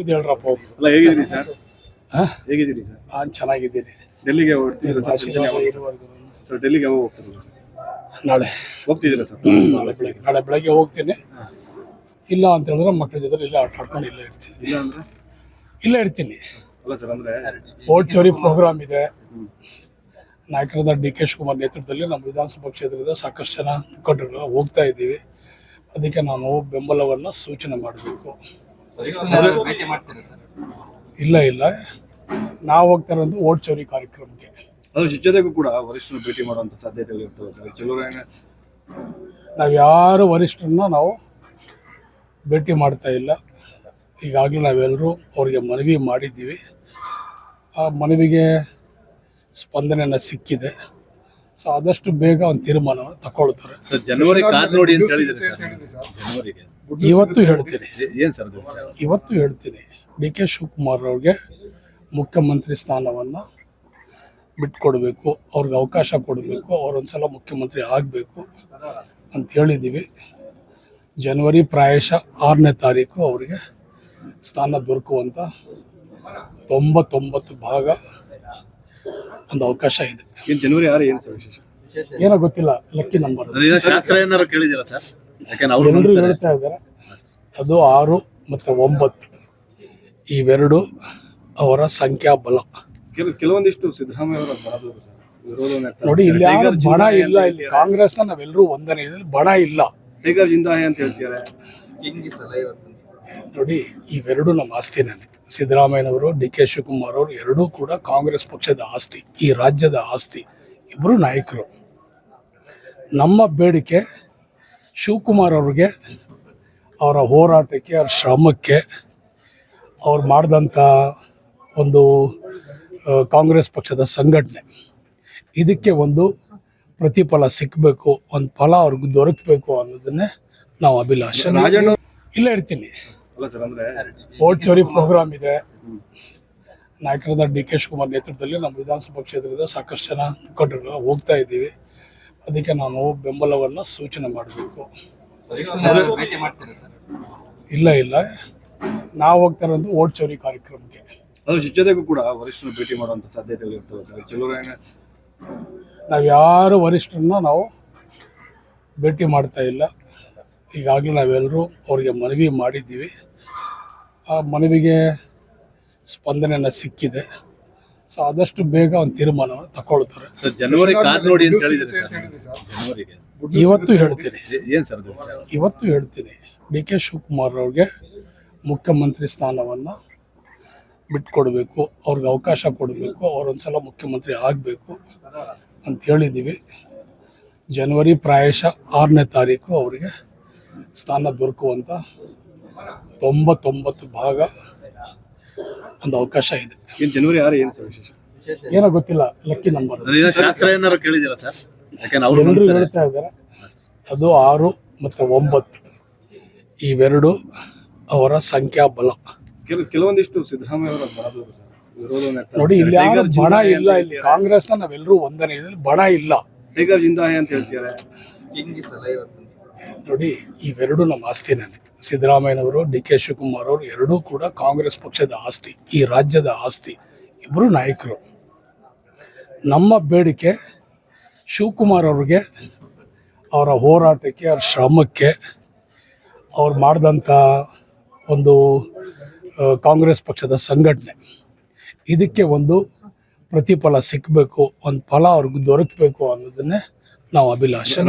ಹೇಳ್ರಪ್ಪ. ಅಲ್ಲ, ಹೇಗಿದ್ದೀರಿ ಸರ್? ಹೇಗಿದ್ದೀರಿ ಸರ್? ನಾನು ಚೆನ್ನಾಗಿದ್ದೀನಿ. ಡೆಲ್ಲಿಗೆ ಹೋಗ್ತಿದ್ದೀರಾ ಸರ್? ಸರ್ ಡೆಲ್ಲಿಗೆ ಯಾವಾಗ ಹೋಗ್ತಿದ್ದೀರಾ? ನಾಳೆ ಹೋಗ್ತಿದ್ದೀರಾ ಸರ್? ನಾಳೆ ಬೆಳಗ್ಗೆ ಹೋಗ್ತೀನಿ. ಇಲ್ಲ ಅಂತ ಹೇಳಿದ್ರೆ ಮಕ್ಕಳ ಜೊತೆ ಇಲ್ಲ ಆಟ ಆಡ್ಕೊಂಡು ಇಲ್ಲೇ ಇರ್ತೀನಿ. ಇಲ್ಲ ಅಂದ್ರೆ ಇಲ್ಲೇ ಇರ್ತೀನಿ. ಅಲ್ಲ ಸರ್, ಅಂದ್ರೆ ಓಟ್ ಚೋರಿ ಪ್ರೋಗ್ರಾಮ್ ಇದೆ. ನಾಯಕರಾದ ಡಿ.ಕೆ. ಶಿವಕುಮಾರ್ ನೇತೃತ್ವದಲ್ಲಿ ನಮ್ಮ ವಿಧಾನಸಭಾ ಕ್ಷೇತ್ರದ ಸಾಕಷ್ಟು ಜನ ಮುಖಂಡರು ಹೋಗ್ತಾ ಇದ್ದೀವಿ. ಅದಕ್ಕೆ ನಾನು ಬೆಂಬಲವನ್ನು ಸೂಚನೆ ಮಾಡಬೇಕು. ಇಲ್ಲ ನಾವು ಹೋಗ್ತಾ ಇರೋದು ಓಟ್ ಚೋರಿ ಕಾರ್ಯಕ್ರಮಕ್ಕೆ. ಅದ್ರ ಜೊತೆಗೂ ಕೂಡ ವರಿಷ್ಠರನ್ನು ಭೇಟಿ ಮಾಡುವಂಥ ಸಾಧ್ಯತೆಗಳು ಇರ್ತವೆ ಸರ್. ಕೆಲವರು ನಾವು ಯಾರು ವರಿಷ್ಠರನ್ನ ನಾವು ಭೇಟಿ ಮಾಡ್ತಾ ಇಲ್ಲ. ಈಗಾಗಲೇ ನಾವೆಲ್ಲರೂ ಅವ್ರಿಗೆ ಮನವಿ ಮಾಡಿದ್ದೀವಿ. ಆ ಮನವಿಗೆ ಸ್ಪಂದನೆಯನ್ನು ಸಿಕ್ಕಿದೆ. ಸೊ ಆದಷ್ಟು ಬೇಗ ಒಂದು ತೀರ್ಮಾನವನ್ನು ತಗೊಳ್ತಾರೆ. ಸರ್, ಜನವರಿ ಕಾದ್ ನೋಡಿ ಅಂತ ಹೇಳಿದ್ರೆ ಜನವರಿಗೆ ಇವತ್ತು ಹೇಳ್ತೀನಿ. ಏನು ಸರ್ ಇವತ್ತು ಹೇಳ್ತೀನಿ, ಡಿ.ಕೆ. ಶಿವಕುಮಾರ್ ಅವ್ರಿಗೆ ಮುಖ್ಯಮಂತ್ರಿ ಸ್ಥಾನವನ್ನು ಬಿಟ್ಕೊಡ್ಬೇಕು, ಅವ್ರಿಗೆ ಅವಕಾಶ ಕೊಡಬೇಕು, ಅವರೊಂದ್ಸಲ ಮುಖ್ಯಮಂತ್ರಿ ಆಗಬೇಕು ಅಂತ ಹೇಳಿದ್ದೀವಿ. ಜನವರಿ ಪ್ರಾಯಶಃ 6ನೇ ತಾರೀಕು ಅವರಿಗೆ ಸ್ಥಾನ ದೊರಕುವಂಥ 99% ಒಂದು ಅವಕಾಶ ಇದೆ. ಜನವರಿ 6 ಏನು ಸರ್ ವಿಶೇಷ? ಏನೋ ಗೊತ್ತಿಲ್ಲ, ಲಕ್ಕಿ ನಂಬರ್. ಶಾಸ್ತ್ರ ಏನಾದ್ರು ಕೇಳಿದಿರಾ ಸರ್? ಎಲ್ಲರೂ ಹೇಳ್ತಾ ಇದ್ದಾರೆ ಅದು 6 ಮತ್ತು 9 ಇವೆರಡು ಅವರ ಸಂಖ್ಯಾಬಲ. ಕೆಲವೊಂದಿಷ್ಟು ಸಿದ್ದರಾಮಯ್ಯ ಅವರ ಬಣದವರು ಸರ್ ವಿರೋಧ ನೋಡಿ, ಇಲ್ಲಿ ಯಾರು ಬಣ ಇಲ್ಲ. ಇಲ್ಲಿ ಕಾಂಗ್ರೆಸ್ನ ನಾವೆಲ್ಲರೂ ಒಂದನೇ ಇದ್ರಲ್ಲಿ ಬಣ ಇಲ್ಲ. ಟೈಗರ್ ಜಿಂದಾಹೆ ಅಂತ ಹೇಳ್ತಿದ್ದಾರೆ. ನೋಡಿ, ಇವೆರಡು ನಮ್ಮ ಆಸ್ತಿನೇ. ಸಿದ್ದರಾಮಯ್ಯನವರು, ಡಿ.ಕೆ. ಶಿವಕುಮಾರ್ ಅವರು ಎರಡೂ ಕೂಡ ಕಾಂಗ್ರೆಸ್ ಪಕ್ಷದ ಆಸ್ತಿ, ಈ ರಾಜ್ಯದ ಆಸ್ತಿ. ಇಬ್ಬರು ನಾಯಕರು. ನಮ್ಮ ಬೇಡಿಕೆ ಶಿವಕುಮಾರ್ ಅವ್ರಿಗೆ, ಅವರ ಹೋರಾಟಕ್ಕೆ, ಅವ್ರ ಶ್ರಮಕ್ಕೆ, ಅವ್ರು ಮಾಡಿದಂಥ ಒಂದು ಕಾಂಗ್ರೆಸ್ ಪಕ್ಷದ ಸಂಘಟನೆ, ಇದಕ್ಕೆ ಒಂದು ಪ್ರತಿಫಲ ಸಿಕ್ಕಬೇಕು, ಒಂದು ಫಲ ಅವ್ರಿಗೆ ದೊರಕಬೇಕು ಅನ್ನೋದನ್ನೇ ನಾವು ಅಭಿಲಾಷೆ. ಇಲ್ಲೇ ಇರ್ತೀನಿ. ಓಟ್ ಚೋರಿ ಪ್ರೋಗ್ರಾಮ್ ಇದೆ. ನಾಯಕರಾದ ಡಿ.ಕೆ. ಶಿವಕುಮಾರ್ ನೇತೃತ್ವದಲ್ಲಿ ನಮ್ಮ ವಿಧಾನಸಭಾ ಕ್ಷೇತ್ರದ ಸಾಕಷ್ಟು ಜನ ಮುಖಂಡರು ಹೋಗ್ತಾ ಇದ್ದೀವಿ. ಅದಕ್ಕೆ ನಾನು ಬೆಂಬಲವನ್ನು ಸೂಚನೆ ಮಾಡಬೇಕು. ಇಲ್ಲ ನಾವು ಹೋಗ್ತಾ ಇರೋದು ಓಟ್ ಚೋರಿ ಕಾರ್ಯಕ್ರಮಕ್ಕೆ. ಅದ್ರ ಜೊತೆಗೂ ಕೂಡ ವರಿಷ್ಠರನ್ನು ಭೇಟಿ ಮಾಡುವಂಥ ಸಾಧ್ಯತೆಗಳು ಇರ್ತವೆ ಸರ್. ಕೆಲವರು ನಾವು ಯಾರು ವರಿಷ್ಠರನ್ನ ನಾವು ಭೇಟಿ ಮಾಡ್ತಾ ಇಲ್ಲ. ಈಗಾಗಲೇ ನಾವೆಲ್ಲರೂ ಅವ್ರಿಗೆ ಮನವಿ ಮಾಡಿದ್ದೀವಿ. ಆ ಮನವಿಗೆ ಸ್ಪಂದನೆಯನ್ನು ಸಿಕ್ಕಿದೆ. ಸೊ ಆದಷ್ಟು ಬೇಗ ಒಂದು ತೀರ್ಮಾನವನ್ನು ತಗೊಳ್ತಾರೆ. ಸರ್, ಜನವರಿ ಕಾದ್ ನೋಡಿ ಅಂತ ಹೇಳಿದ್ರೆ ಜನವರಿಗೆ ಇವತ್ತು ಹೇಳ್ತೀನಿ. ಏನು ಸರ್ ಇವತ್ತು ಹೇಳ್ತೀನಿ, ಡಿ.ಕೆ. ಶಿವಕುಮಾರ್ ಅವ್ರಿಗೆ ಮುಖ್ಯಮಂತ್ರಿ ಸ್ಥಾನವನ್ನು ಬಿಟ್ಕೊಡ್ಬೇಕು, ಅವ್ರಿಗೆ ಅವಕಾಶ ಕೊಡಬೇಕು, ಅವರೊಂದ್ಸಲ ಮುಖ್ಯಮಂತ್ರಿ ಆಗಬೇಕು ಅಂತ ಹೇಳಿದ್ದೀವಿ. ಜನವರಿ ಪ್ರಾಯಶಃ 6ನೇ ತಾರೀಕು ಅವರಿಗೆ ಸ್ಥಾನ ದೊರಕುವಂಥ 99% ಒಂದು ಅವಕಾಶ ಇದೆ. ಜನವರಿ 6 ಏನು ಸರ್ ವಿಶೇಷ? ಏನೋ ಗೊತ್ತಿಲ್ಲ, ಲಕ್ಕಿ ನಂಬರ್. ಶಾಸ್ತ್ರ ಏನಾದ್ರು ಕೇಳಿದಿರಾ ಸರ್? ಎಲ್ಲರೂ ಹೇಳ್ತಾ ಇದ್ದಾರೆ ಅದು 6 ಮತ್ತು 9 ಇವೆರಡು ಅವರ ಸಂಖ್ಯಾಬಲ. ಕೆಲವೊಂದಿಷ್ಟು ಸಿದ್ದರಾಮಯ್ಯ ಅವರ ಬಣದವರು ಸರ್ ವಿರೋಧ ನೋಡಿ, ಇಲ್ಲಿ ಯಾರು ಬಣ ಇಲ್ಲ. ಇಲ್ಲಿ ಕಾಂಗ್ರೆಸ್ನ ನಾವೆಲ್ಲರೂ ಒಂದನೇ ಇದ್ರಲ್ಲಿ ಬಣ ಇಲ್ಲ. ಟೈಗರ್ ಜಿಂದಾಹೆ ಅಂತ ಹೇಳ್ತಿದ್ದಾರೆ. ನೋಡಿ, ಇವೆರಡು ನಮ್ಮ ಆಸ್ತಿನೇ. ಸಿದ್ದರಾಮಯ್ಯನವರು, ಡಿ.ಕೆ. ಶಿವಕುಮಾರ್ ಅವರು ಎರಡೂ ಕೂಡ ಕಾಂಗ್ರೆಸ್ ಪಕ್ಷದ ಆಸ್ತಿ, ಈ ರಾಜ್ಯದ ಆಸ್ತಿ. ಇಬ್ಬರು ನಾಯಕರು. ನಮ್ಮ ಬೇಡಿಕೆ ಶಿವಕುಮಾರ್ ಅವ್ರಿಗೆ, ಅವರ ಹೋರಾಟಕ್ಕೆ, ಅವ್ರ ಶ್ರಮಕ್ಕೆ, ಅವ್ರು ಮಾಡಿದಂಥ ಒಂದು ಕಾಂಗ್ರೆಸ್ ಪಕ್ಷದ ಸಂಘಟನೆ, ಇದಕ್ಕೆ ಒಂದು ಪ್ರತಿಫಲ ಸಿಕ್ಕಬೇಕು, ಒಂದು ಫಲ ಅವ್ರಿಗೆ ದೊರಕಬೇಕು ಅನ್ನೋದನ್ನೇ ನಾವು ಅಭಿಲಾಷೆ.